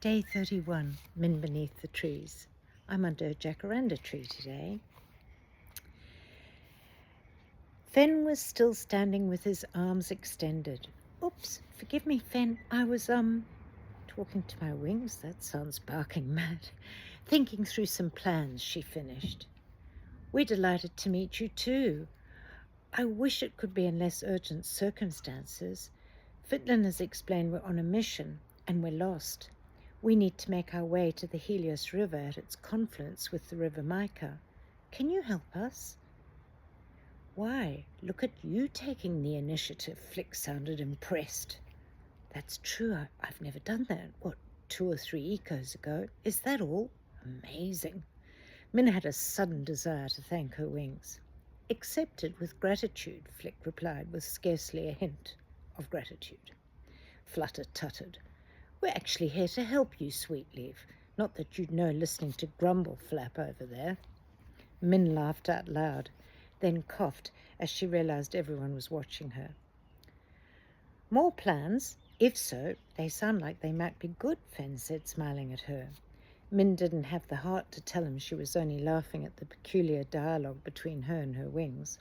Day 31, Min Beneath the Trees. I'm under a jackaranda tree today. Fen was still standing with his arms extended. Oops, forgive me, Fen. I was, talking to my wings. That sounds barking mad. Thinking through some plans, she finished. We're delighted to meet you too. I wish it could be in less urgent circumstances. Fitlin has explained we're on a mission and we're lost. We need to make our way to the Helios River at its confluence with the River Mica. Can you help us? Why, look at you taking the initiative, Flick sounded impressed. That's true, I've never done that. 2 or 3 ecos ago? Is that all? Amazing. Min had a sudden desire to thank her wings. Accepted with gratitude, Flick replied with scarcely a hint of gratitude. Flutter tuttered. We're actually here to help you, Sweetleaf. Not that you'd know listening to Grumble flap over there. Min laughed out loud, then coughed as she realized everyone was watching her. More plans? If so, they sound like they might be good, Fen said, smiling at her. Min didn't have the heart to tell him she was only laughing at the peculiar dialogue between her and her wings.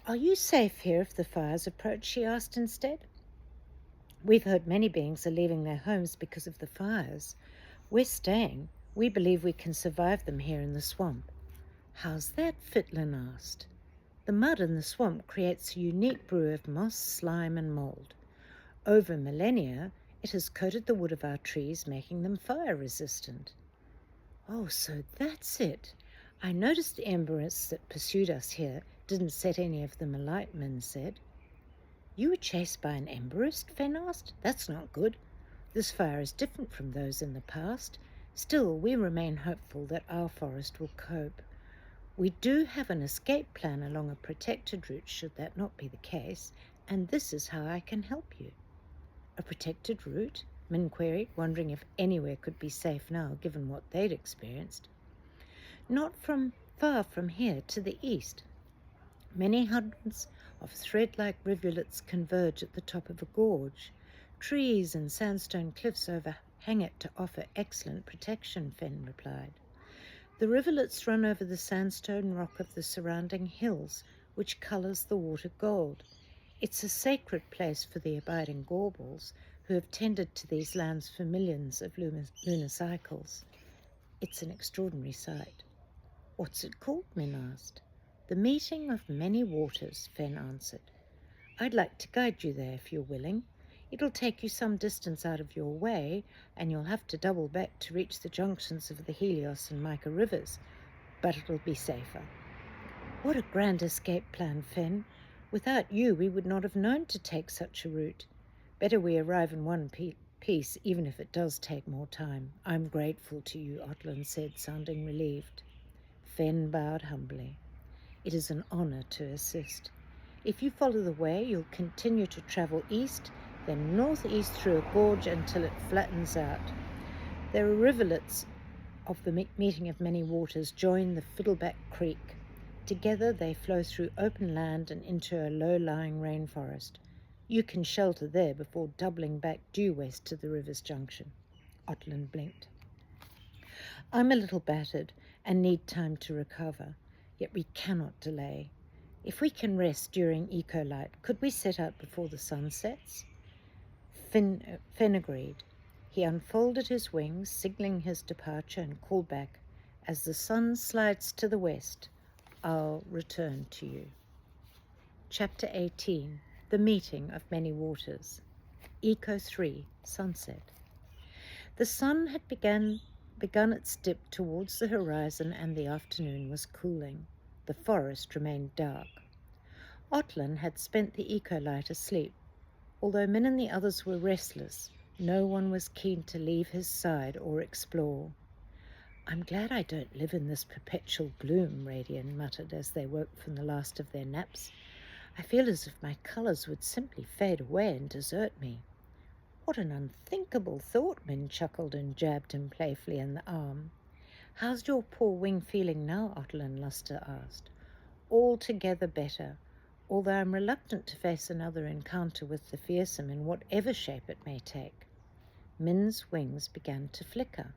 Are you safe here if the fires approach? She asked instead. We've heard many beings are leaving their homes because of the fires. We're staying. We believe we can survive them here in the swamp. How's that? Fitlin asked. The mud in the swamp creates a unique brew of moss, slime and mold. Over millennia, it has coated the wood of our trees, making them fire resistant. Oh, so that's it. I noticed the emberists that pursued us here didn't set any of them alight, Min said. You were chased by an emberist? Fen asked. That's not good. This fire is different from those in the past. Still, we remain hopeful that our forest will cope. We do have an escape plan along a protected route should that not be the case, and this is how I can help you. A protected route? Min queried, wondering if anywhere could be safe now given what they'd experienced. Not far from here to the east. Many hundreds of thread-like rivulets converge at the top of a gorge. Trees and sandstone cliffs overhang it to offer excellent protection, Fen replied. The rivulets run over the sandstone rock of the surrounding hills, which colours the water gold. It's a sacred place for the abiding Gaubles, who have tended to these lands for millions of lunar cycles. It's an extraordinary sight. What's it called? Min asked. The Meeting of Many Waters, Fen answered. I'd like to guide you there if you're willing. It'll take you some distance out of your way, and you'll have to double back to reach the junctions of the Helios and Mica rivers, but it'll be safer. What a grand escape plan, Fen. Without you, we would not have known to take such a route. Better we arrive in one piece, even if it does take more time. I'm grateful to you, Otlin said, sounding relieved. Fen bowed humbly. It is an honor to assist. If you follow the way, you'll continue to travel east, then northeast through a gorge until it flattens out. There are rivulets of the Meeting of Many Waters join the Fiddleback Creek. Together they flow through open land and into a low-lying rainforest. You can shelter there before doubling back due west to the river's junction. Otlin blinked. I'm a little battered and need time to recover, yet we cannot delay. If we can rest during eco-light, could we set out before the sun sets? Fen agreed. He unfolded his wings, signaling his departure, and called back, as the sun slides to the west, I'll return to you. Chapter 18, The Meeting of Many Waters. Eco 3, Sunset. The sun had begun its dip towards the horizon, and the afternoon was cooling. The forest remained dark. Otlin had spent the eco-light asleep. Although Min and the others were restless, no one was keen to leave his side or explore. I'm glad I don't live in this perpetual gloom, Radian muttered as they woke from the last of their naps. I feel as if my colours would simply fade away and desert me. What an unthinkable thought, Min chuckled and jabbed him playfully in the arm. How's your poor wing feeling now? Otlin Luster asked. Altogether better, although I'm reluctant to face another encounter with the fearsome in whatever shape it may take. Min's wings began to flicker.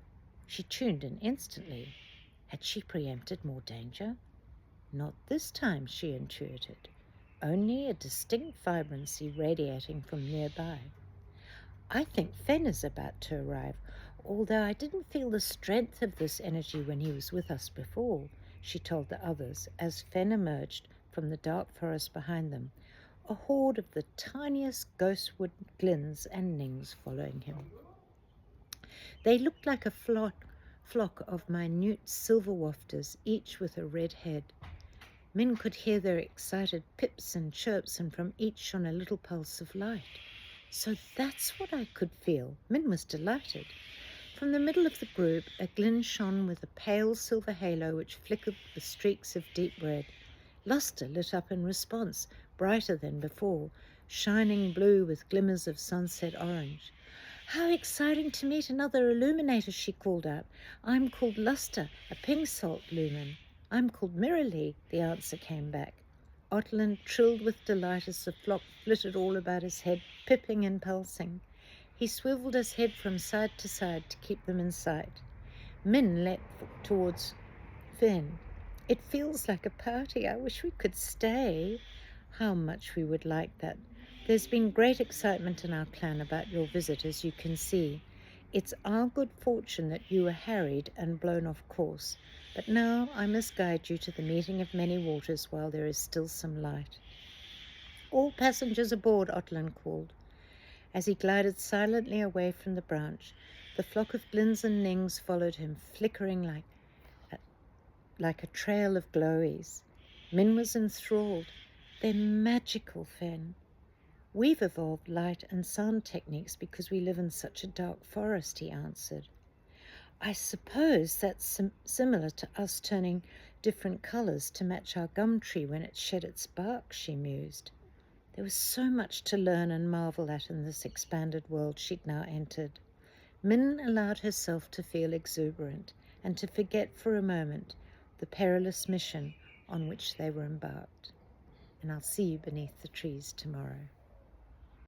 She tuned in instantly. Had she preempted more danger? Not this time, she intuited. Only a distinct vibrancy radiating from nearby. I think Fen is about to arrive, although I didn't feel the strength of this energy when he was with us before, she told the others as Fen emerged from the dark forest behind them, a horde of the tiniest ghostwood glins and nings following him. They looked like a flock of minute silver wafters, each with a red head. Min could hear their excited pips and chirps, and from each shone a little pulse of light. So that's what I could feel. Min was delighted. From the middle of the group, a glin shone with a pale silver halo which flickered with streaks of deep red. Luster lit up in response, brighter than before, shining blue with glimmers of sunset orange. How exciting to meet another illuminator, she called out. I'm called Luster, a pink salt lumen. I'm called Mirrorly, the answer came back. Otland trilled with delight as the flock flitted all about his head, pipping and pulsing. He swiveled his head from side to side to keep them in sight. Min leapt towards Finn. It feels like a party. I wish we could stay. How much we would like that. There's been great excitement in our clan about your visit, as you can see. It's our good fortune that you were harried and blown off course. But now I must guide you to the meeting of many waters while there is still some light. All passengers aboard, Otland called. As he glided silently away from the branch, the flock of glins and nings followed him, flickering like a trail of glowies. Min was enthralled. They're magical, Fen. We've evolved light and sound techniques because we live in such a dark forest, he answered. I suppose that's similar to us turning different colours to match our gum tree when it shed its bark, she mused. There was so much to learn and marvel at in this expanded world she'd now entered. Min allowed herself to feel exuberant and to forget for a moment the perilous mission on which they were embarked. And I'll see you beneath the trees tomorrow.